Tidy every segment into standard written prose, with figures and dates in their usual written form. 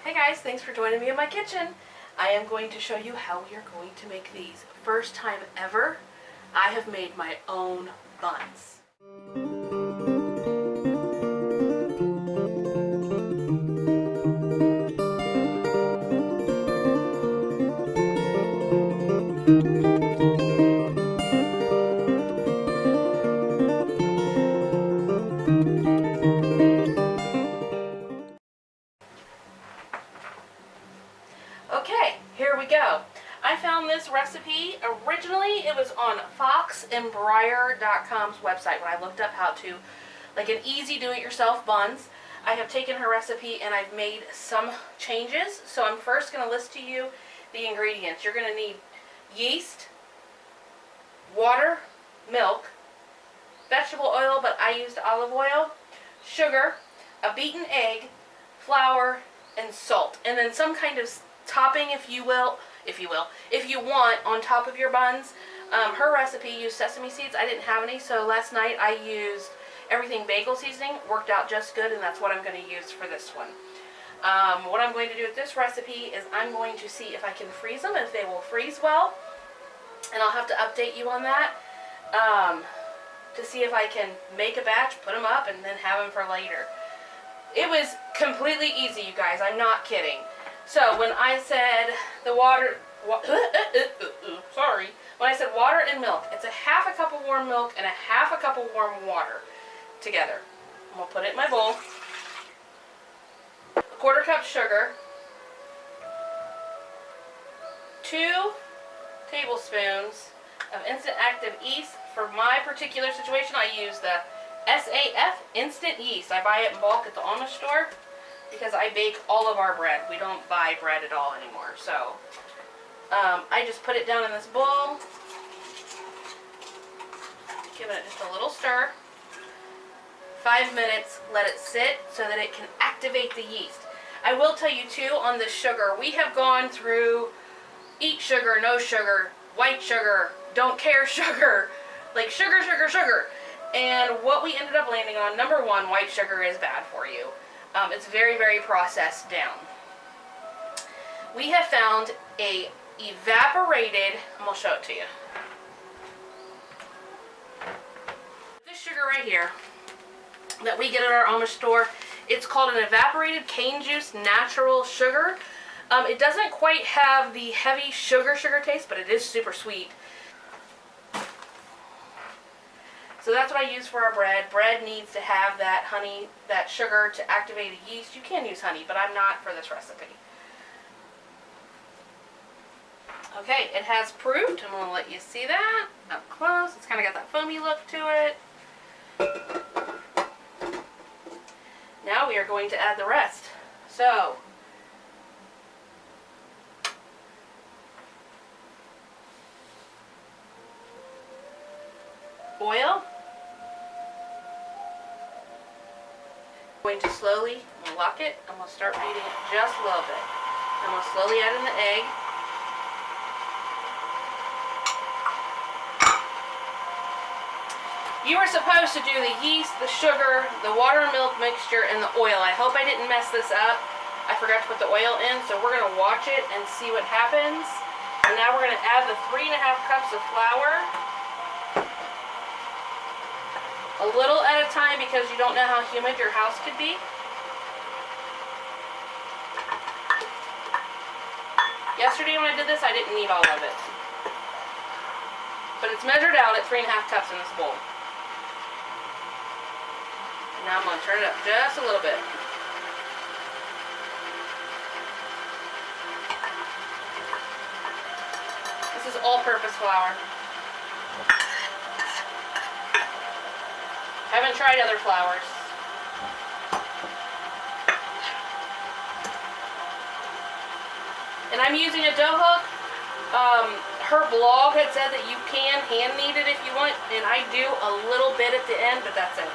Hey guys, thanks for joining me in my kitchen. I am going to show you how we are going to make these. First time ever, I have made my own buns. Okay, here we go. I found this recipe. Originally, it was on foxandbriar.com's website when I looked up how to, like an easy do-it-yourself buns. I have taken her recipe and I've made some changes. So I'm first going to list to you the ingredients. You're going to need yeast, water, milk, vegetable oil, but I used olive oil, sugar, a beaten egg, flour, and salt. And then some kind of topping, if you want, on top of your buns. Her recipe used sesame seeds. I didn't have any, so last night I used everything bagel seasoning. Worked out just good, and that's what I'm going to use for this one. What I'm going to do with this recipe is I'm going to see if I can freeze them, if they will freeze well, and I'll have to update you on that to see if I can make a batch, put them up, and then have them for later. It was completely easy, you guys. I'm not kidding. So when I said the water, when I said water and milk, it's a half a cup of warm milk and a half a cup of warm water together. I'm going to put it in my bowl. A quarter cup sugar, 2 tablespoons of instant active yeast. For my particular situation, I use the SAF instant yeast. I buy it in bulk at the Amish store because I bake all of our bread. We don't buy bread at all anymore. So I just put it down in this bowl, giving it just a little stir. 5 minutes, let it sit so that it can activate the yeast. I will tell you too, on the sugar, we have gone through eat sugar, no sugar, white sugar, don't care sugar, like sugar. And what we ended up landing on, number one, white sugar is bad for you. It's very, very processed down. We have found a evaporated, I'm going to show it to you. This sugar right here that we get at our Amish store, it's called an evaporated cane juice natural sugar. It doesn't quite have the heavy sugar taste, but it is super sweet. So that's what I use for our bread. Bread needs to have that honey, that sugar to activate the yeast. You can use honey, but I'm not for this recipe. Okay, it has proved. I'm going to let you see that up close. It's kind of got that foamy look to it. Now we are going to add the rest. So, oil. I'm going to slowly lock it. I'm going to start beating it just a little bit. I'm going to slowly add in the egg. You were supposed to do the yeast, the sugar, the water and milk mixture, and the oil. I hope I didn't mess this up. I forgot to put the oil in, so we're going to watch it and see what happens. And now we're going to add the 3.5 cups of flour. A little at a time because you don't know how humid your house could be. Yesterday when I did this, I didn't need all of it. But it's measured out at 3.5 cups in this bowl. And now I'm going to turn it up just a little bit. This is all-purpose flour. Haven't tried other flours. And I'm using a dough hook. Her blog had said that you can hand knead it if you want, and I do a little bit at the end, but that's it.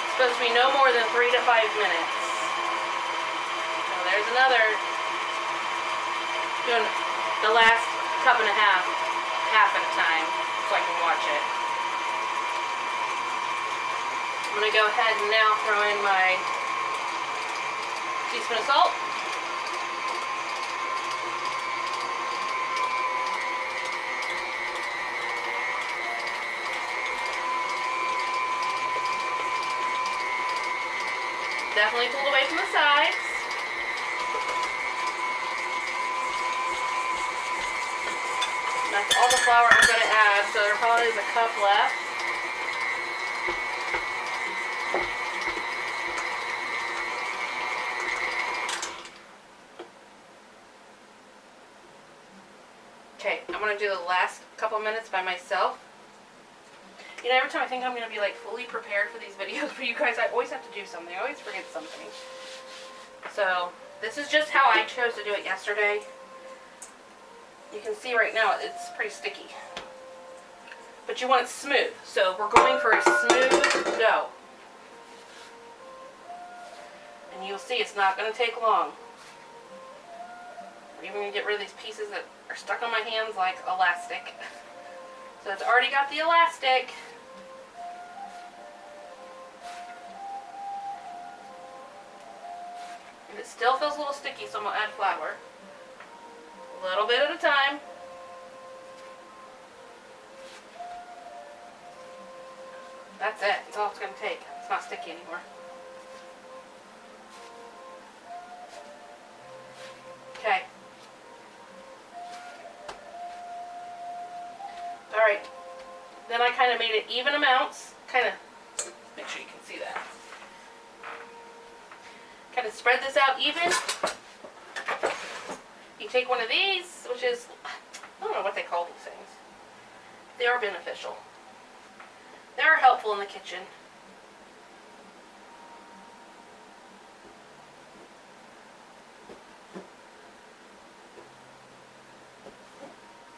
It's supposed to be no more than 3 to 5 minutes. So there's another. Doing the last cup and a half at a time, so I can watch it. I'm going to go ahead and now throw in my teaspoon of salt. Definitely pulled away from the sides. That's all the flour I'm going to add, so there probably is a cup left. Okay, I'm going to do the last couple minutes by myself. You know, every time I think I'm going to be like fully prepared for these videos for you guys, I always have to do something. I always forget something. So, this is just how I chose to do it yesterday. You can see right now it's pretty sticky. But you want it smooth. So, we're going for a smooth dough. And you'll see it's not going to take long. We're even going to get rid of these pieces that are stuck on my hands like elastic. So, it's already got the elastic. And it still feels a little sticky, so I'm going to add flour. A little bit at a time. That's it. That's all it's going to take. It's not sticky anymore. Okay. Alright. Then I kind of made it even amounts. Kind of, make sure you can see that. Kind of spread this out even. You take one of these, which is, I don't know what they call these things. They are beneficial. They are helpful in the kitchen.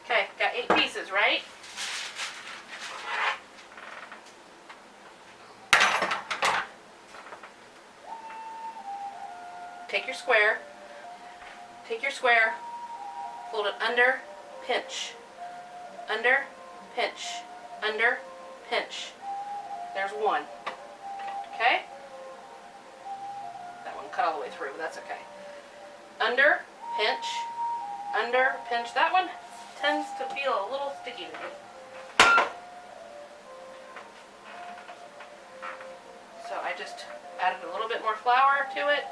Okay, got 8 pieces, right? Take your square, fold it under, pinch, under, pinch, under, pinch. There's one. Okay? That one cut all the way through, but that's okay. Under, pinch, under, pinch. That one tends to feel a little sticky to me. So I just added a little bit more flour to it.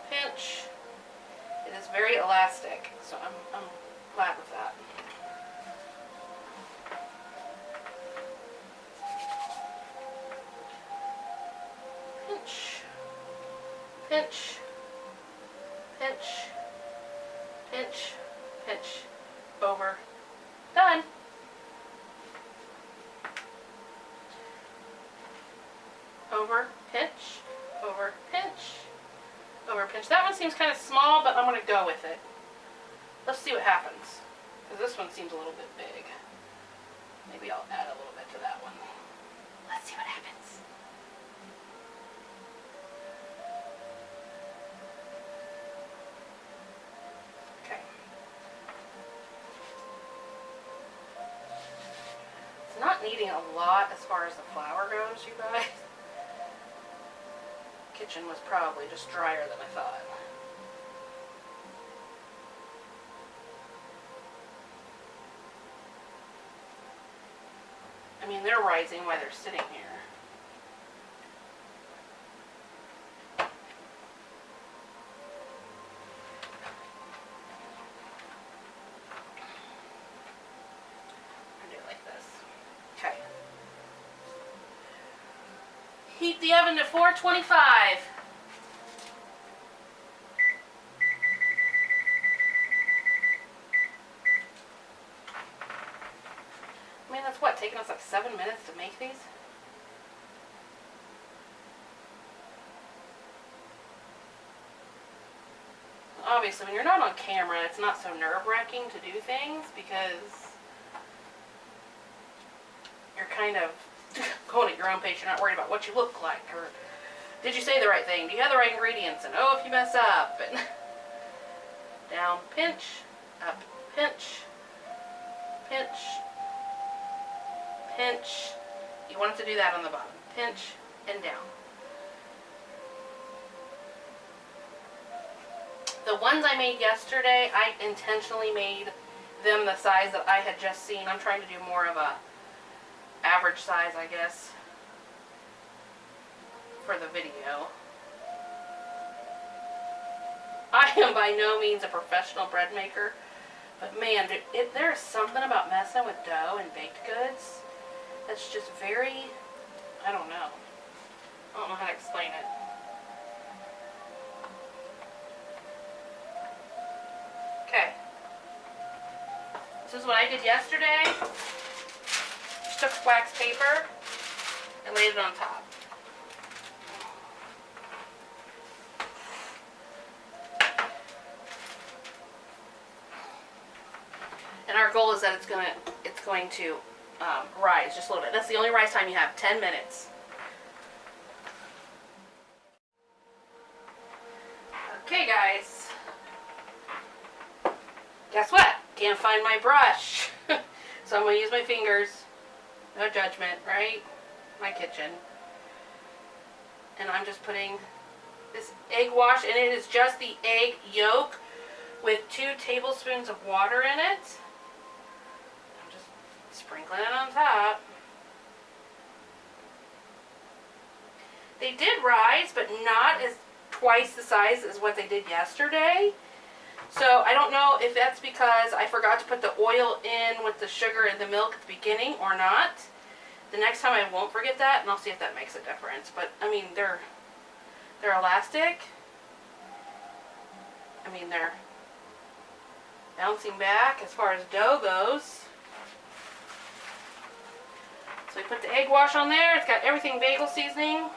Pinch. It is very elastic, so I'm glad with that. Pinch. Pinch. Pinch. Pinch. Pinch. Over. Done. Over, pinch, over, pinch, over, pinch. That one seems kind of small, but I'm going to go with it. Let's see what happens. Because this one seems a little bit big. Maybe I'll add a little bit to that one. Let's see what happens. Okay. It's not needing a lot as far as the flour goes, you guys. Kitchen was probably just drier than I thought. I mean, they're rising while they're sitting here. I'll do it like this. Okay. Heat the oven to 425. I mean, that's what, taking us like 7 minutes to make these? Obviously, when you're not on camera, it's not so nerve-wracking to do things because you're kind of going at your own pace. You're not worried about what you look like or did you say the right thing? Do you have the right ingredients? And oh, if you mess up. And down, pinch, up, pinch, pinch, pinch. You want it to do that on the bottom. Pinch and down. The ones I made yesterday, I intentionally made them the size that I had just seen. I'm trying to do more of a average size, I guess, for the video. I am by no means a professional bread maker, but man, there's something about messing with dough and baked goods that's just very, I don't know how to explain it. Okay, this is what I did yesterday. Just took wax paper and laid it on top. And our goal is that it's going to rise just a little bit. That's the only rise time you have, 10 minutes. Okay, guys. Guess what? Can't find my brush. So I'm going to use my fingers. No judgment, right? My kitchen. And I'm just putting this egg wash, and it is just the egg yolk with 2 tablespoons of water in it. I'm just sprinkling it on top. They did rise, but not as twice the size as what they did yesterday. So I don't know if that's because I forgot to put the oil in with the sugar and the milk at the beginning or not. The next time I won't forget that, and I'll see if that makes a difference. But I mean, they're elastic. I mean, they're bouncing back as far as dough goes. So we put the egg wash on there. It's got everything bagel seasoning.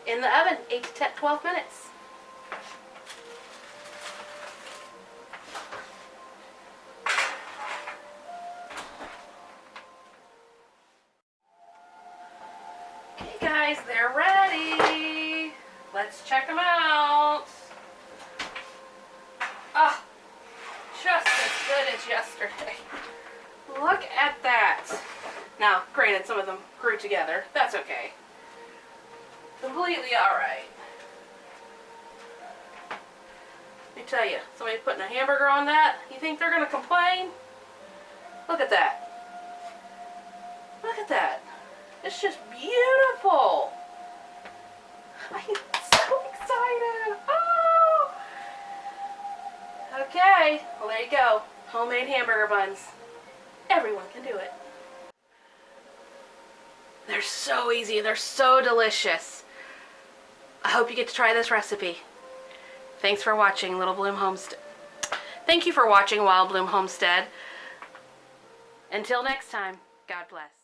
In the oven, 8 to 12 minutes. Okay guys, they're ready. Let's check them out. Ah, just as good as yesterday. Look at that. Now, granted, some of them grew together. That's okay. Completely alright. Let me tell you, somebody putting a hamburger on that, you think they're going to complain? Look at that. Look at that. It's just beautiful. I'm so excited. Oh! Okay, well there you go. Homemade hamburger buns. Everyone can do it. They're so easy. They're so delicious. I hope you get to try this recipe. Thanks for watching Little Bloom Homestead. Thank you for watching Wild Bloom Homestead. Until next time, God bless.